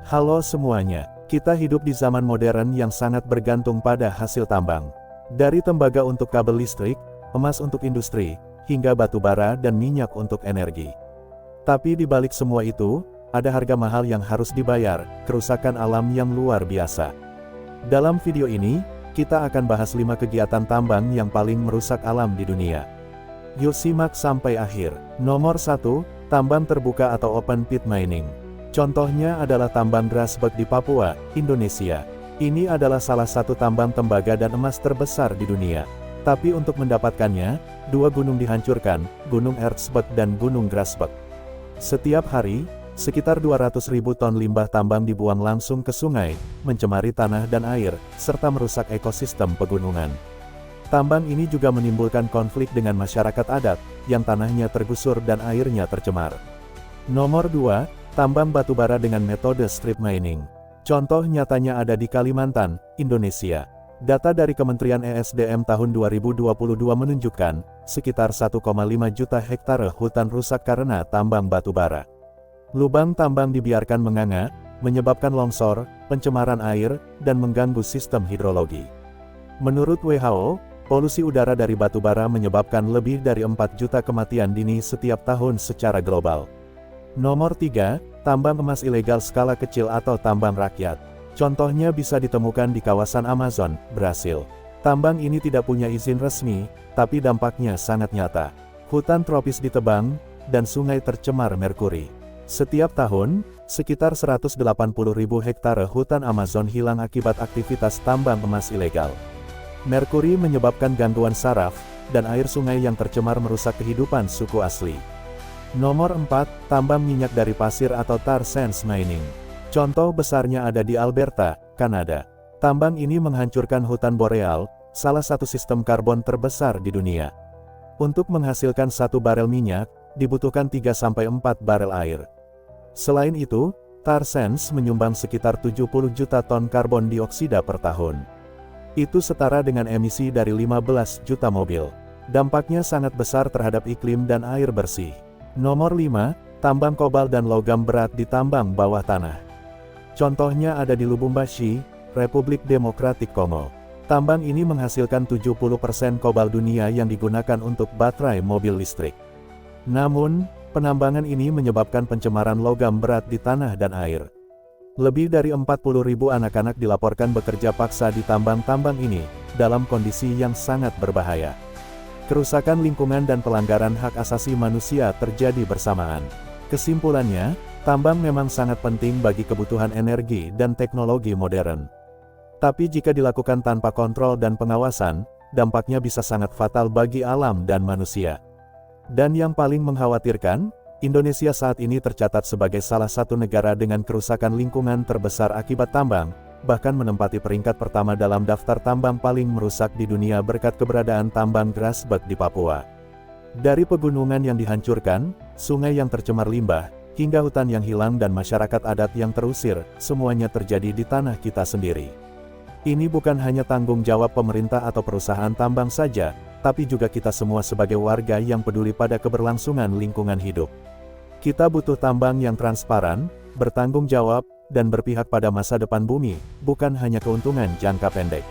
Halo semuanya, kita hidup di zaman modern yang sangat bergantung pada hasil tambang. Dari tembaga untuk kabel listrik, emas untuk industri, hingga batu bara dan minyak untuk energi. Tapi di balik semua itu, ada harga mahal yang harus dibayar, kerusakan alam yang luar biasa. Dalam video ini, kita akan bahas 5 kegiatan tambang yang paling merusak alam di dunia. Yuk simak sampai akhir. Nomor 1, tambang terbuka atau open pit mining. Contohnya adalah tambang Grasberg di Papua, Indonesia. Ini adalah salah satu tambang tembaga dan emas terbesar di dunia. Tapi untuk mendapatkannya, 2 gunung dihancurkan, Gunung Ertsberg dan Gunung Grasberg. Setiap hari, sekitar 200.000 ton limbah tambang dibuang langsung ke sungai, mencemari tanah dan air, serta merusak ekosistem pegunungan. Tambang ini juga menimbulkan konflik dengan masyarakat adat, yang tanahnya tergusur dan airnya tercemar. Nomor 2, tambang batubara dengan metode strip mining. Contoh nyatanya ada di Kalimantan, Indonesia. Data dari Kementerian ESDM tahun 2022 menunjukkan, sekitar 1,5 juta hektare hutan rusak karena tambang batubara. Lubang tambang dibiarkan menganga, menyebabkan longsor, pencemaran air, dan mengganggu sistem hidrologi. Menurut WHO, polusi udara dari batubara menyebabkan lebih dari 4 juta kematian dini setiap tahun secara global. Nomor 3, tambang emas ilegal skala kecil atau tambang rakyat. Contohnya bisa ditemukan di kawasan Amazon, Brasil. Tambang ini tidak punya izin resmi, tapi dampaknya sangat nyata. Hutan tropis ditebang, dan sungai tercemar merkuri. Setiap tahun, sekitar 180.000 hektare hutan Amazon hilang akibat aktivitas tambang emas ilegal. Merkuri menyebabkan gangguan saraf, dan air sungai yang tercemar merusak kehidupan suku asli. Nomor 4, tambang minyak dari pasir atau tar sands mining. Contoh besarnya ada di Alberta, Kanada. Tambang ini menghancurkan hutan boreal, salah satu sistem karbon terbesar di dunia. Untuk menghasilkan 1 barel minyak, dibutuhkan 3-4 barel air. Selain itu, tar sands menyumbang sekitar 70 juta ton karbon dioksida per tahun. Itu setara dengan emisi dari 15 juta mobil. Dampaknya sangat besar terhadap iklim dan air bersih. Nomor 5, tambang kobalt dan logam berat di tambang bawah tanah. Contohnya ada di Lubumbashi, Republik Demokratik Kongo. Tambang ini menghasilkan 70% kobalt dunia yang digunakan untuk baterai mobil listrik. Namun, penambangan ini menyebabkan pencemaran logam berat di tanah dan air. Lebih dari 40.000 anak-anak dilaporkan bekerja paksa di tambang-tambang ini, dalam kondisi yang sangat berbahaya. Kerusakan lingkungan dan pelanggaran hak asasi manusia terjadi bersamaan. Kesimpulannya, tambang memang sangat penting bagi kebutuhan energi dan teknologi modern. Tapi jika dilakukan tanpa kontrol dan pengawasan, dampaknya bisa sangat fatal bagi alam dan manusia. Dan yang paling mengkhawatirkan, Indonesia saat ini tercatat sebagai salah satu negara dengan kerusakan lingkungan terbesar akibat tambang, bahkan menempati peringkat pertama dalam daftar tambang paling merusak di dunia berkat keberadaan tambang Grasberg di Papua. Dari pegunungan yang dihancurkan, sungai yang tercemar limbah, hingga hutan yang hilang dan masyarakat adat yang terusir, semuanya terjadi di tanah kita sendiri. Ini bukan hanya tanggung jawab pemerintah atau perusahaan tambang saja, tapi juga kita semua sebagai warga yang peduli pada keberlangsungan lingkungan hidup. Kita butuh tambang yang transparan, bertanggung jawab, dan berpihak pada masa depan bumi, bukan hanya keuntungan jangka pendek.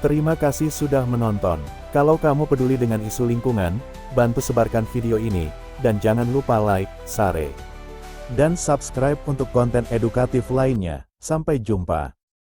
Terima kasih sudah menonton. Kalau kamu peduli dengan isu lingkungan, bantu sebarkan video ini, dan jangan lupa like, share, dan subscribe untuk konten edukatif lainnya. Sampai jumpa.